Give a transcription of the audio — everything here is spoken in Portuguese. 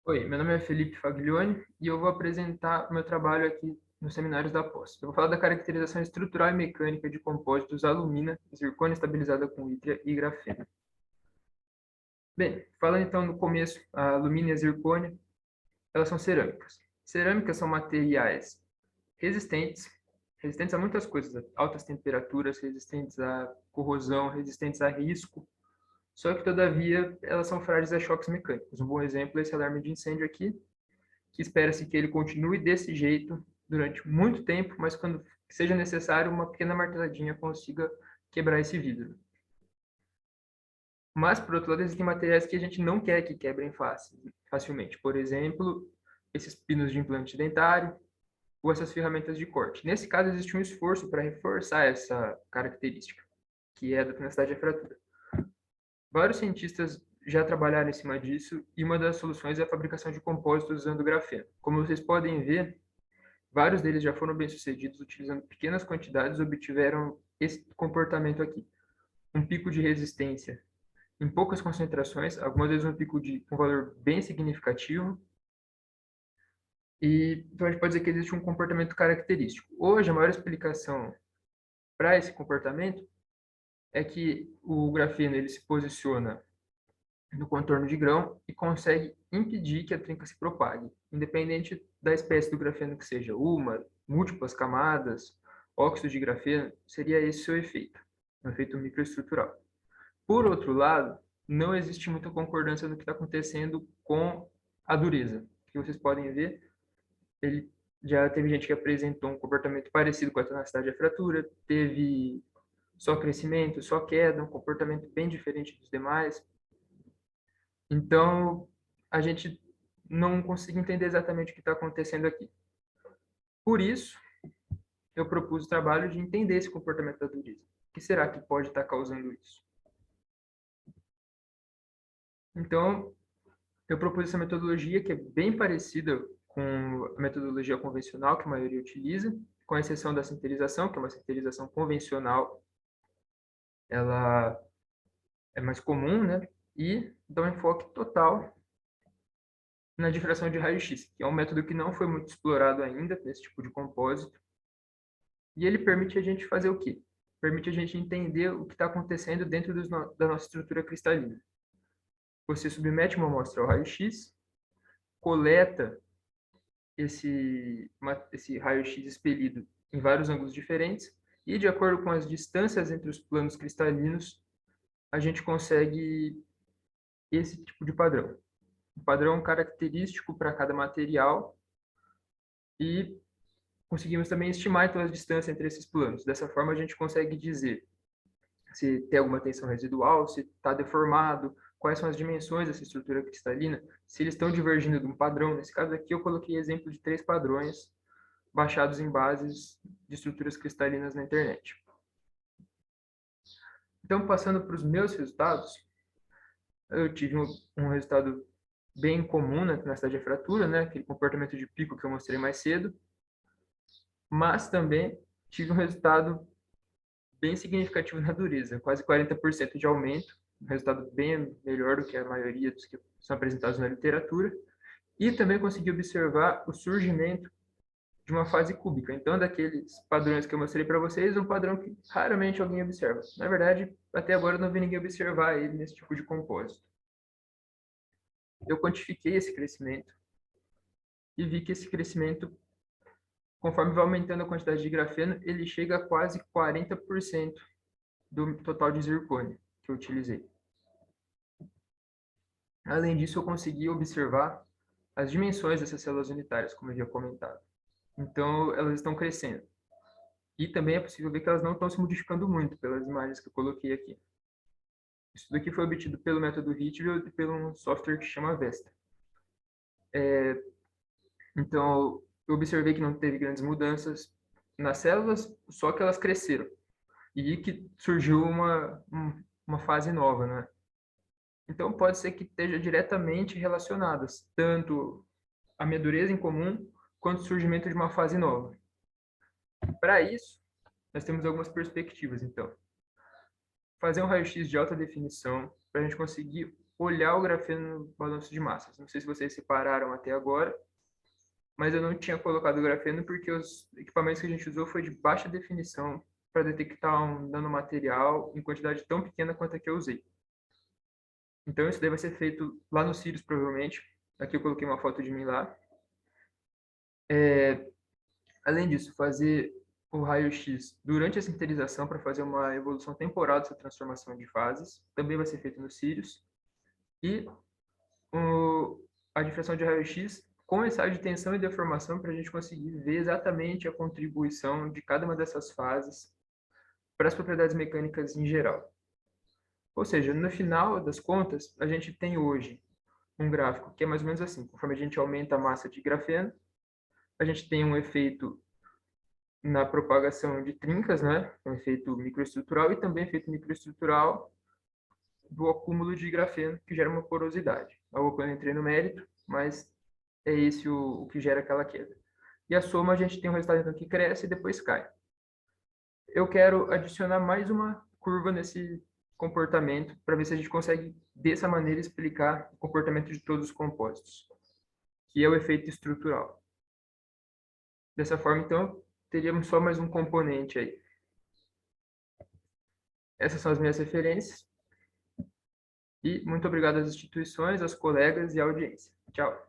Oi, meu nome é Felipe Faglione e eu vou apresentar o meu trabalho aqui nos seminários da pós. Eu vou falar da caracterização estrutural e mecânica de compósitos alumina, zircônia estabilizada com ítria e grafeno. Bem, falando então no começo, a alumina e a zircônia, elas são cerâmicas. Cerâmicas são materiais resistentes, resistentes a muitas coisas, a altas temperaturas, resistentes à corrosão, resistentes a risco. Só que, todavia, elas são frágeis a choques mecânicos. Um bom exemplo é esse alarme de incêndio aqui, que espera-se que ele continue desse jeito durante muito tempo, mas quando seja necessário, uma pequena marteladinha consiga quebrar esse vidro. Mas, por outro lado, existem materiais que a gente não quer que quebrem facilmente. Por exemplo, esses pinos de implante dentário ou essas ferramentas de corte. Nesse caso, existe um esforço para reforçar essa característica, que é da tenacidade da fratura. Vários cientistas já trabalharam em cima disso e uma das soluções é a fabricação de compósitos usando grafeno. Como vocês podem ver, vários deles já foram bem-sucedidos utilizando pequenas quantidades, obtiveram esse comportamento aqui. Um pico de resistência em poucas concentrações, algumas vezes um pico de um valor bem significativo, e então a gente pode dizer que existe um comportamento característico. Hoje, a maior explicação para esse comportamento é que o grafeno ele se posiciona no contorno de grão e consegue impedir que a trinca se propague, independente da espécie do grafeno que seja, uma, múltiplas camadas, óxido de grafeno, seria esse o seu efeito, um efeito microestrutural. Por outro lado, não existe muita concordância no que está acontecendo com a dureza. Que vocês podem ver, ele já teve gente que apresentou um comportamento parecido com a tenacidade da fratura, teve só crescimento, só queda, um comportamento bem diferente dos demais. Então, a gente não consegue entender exatamente o que está acontecendo aqui. Por isso, eu propus o trabalho de entender esse comportamento da dureza. O que será que pode estar causando isso? Então, eu propus essa metodologia que é bem parecida com a metodologia convencional que a maioria utiliza, com exceção da sinterização, que é uma sinterização convencional, ela é mais comum, né? E dá um enfoque total na difração de raio-x, que é um método que não foi muito explorado ainda nesse tipo de compósito. E ele permite a gente fazer o quê? Permite a gente entender o que está acontecendo dentro da nossa estrutura cristalina. Você submete uma amostra ao raio-x, coleta esse raio-x expelido em vários ângulos diferentes, e de acordo com as distâncias entre os planos cristalinos, a gente consegue esse tipo de padrão. Um padrão característico para cada material e conseguimos também estimar então, as distâncias entre esses planos. Dessa forma, a gente consegue dizer se tem alguma tensão residual, se está deformado, quais são as dimensões dessa estrutura cristalina, se eles estão divergindo de um padrão. Nesse caso aqui, eu coloquei exemplo de 3 padrões baixados em bases de estruturas cristalinas na internet. Então, passando para os meus resultados, eu tive um resultado bem comum na cidade de fratura, né? Aquele comportamento de pico que eu mostrei mais cedo, mas também tive um resultado bem significativo na dureza, quase 40% de aumento, um resultado bem melhor do que a maioria dos que são apresentados na literatura, e também consegui observar o surgimento de uma fase cúbica. Então, daqueles padrões que eu mostrei para vocês, um padrão que raramente alguém observa. Na verdade, até agora eu não vi ninguém observar ele nesse tipo de compósito. Eu quantifiquei esse crescimento e vi que esse crescimento, conforme vai aumentando a quantidade de grafeno, ele chega a quase 40% do total de zircônia que eu utilizei. Além disso, eu consegui observar as dimensões dessas células unitárias, como eu havia comentado. Então, elas estão crescendo. E também é possível ver que elas não estão se modificando muito pelas imagens que eu coloquei aqui. Isso daqui foi obtido pelo método Ritfield e pelo um software que chama Vesta. Então, eu observei que não teve grandes mudanças nas células, só que elas cresceram. E que surgiu uma fase nova, né? Então, pode ser que esteja diretamente relacionadas, tanto a minha dureza em comum, quanto o surgimento de uma fase nova. Para isso, nós temos algumas perspectivas, então. Fazer um raio-x de alta definição, para a gente conseguir olhar o grafeno no balanço de massas. Não sei se vocês separaram até agora, mas eu não tinha colocado o grafeno porque os equipamentos que a gente usou foi de baixa definição para detectar um nanomaterial em quantidade tão pequena quanto a que eu usei. Então, isso daí vai ser feito lá no Sirius, provavelmente. Aqui eu coloquei uma foto de mim lá. Além disso, fazer o raio-x durante a sinterização para fazer uma evolução temporal dessa transformação de fases. Também vai ser feito no Sirius. E a difração de raio-x com ensaio de tensão e deformação para a gente conseguir ver exatamente a contribuição de cada uma dessas fases para as propriedades mecânicas em geral. Ou seja, no final das contas, a gente tem hoje um gráfico que é mais ou menos assim. Conforme a gente aumenta a massa de grafeno, a gente tem um efeito na propagação de trincas, né? Um efeito microestrutural e também efeito microestrutural do acúmulo de grafeno, que gera uma porosidade. Eu não entrei no mérito, mas é esse o que gera aquela queda. E a soma, a gente tem um resultado então, que cresce e depois cai. Eu quero adicionar mais uma curva nesse comportamento para ver se a gente consegue, dessa maneira, explicar o comportamento de todos os compostos, que é o efeito estrutural. Dessa forma, então, teríamos só mais um componente aí. Essas são as minhas referências. E muito obrigado às instituições, aos colegas e à audiência. Tchau.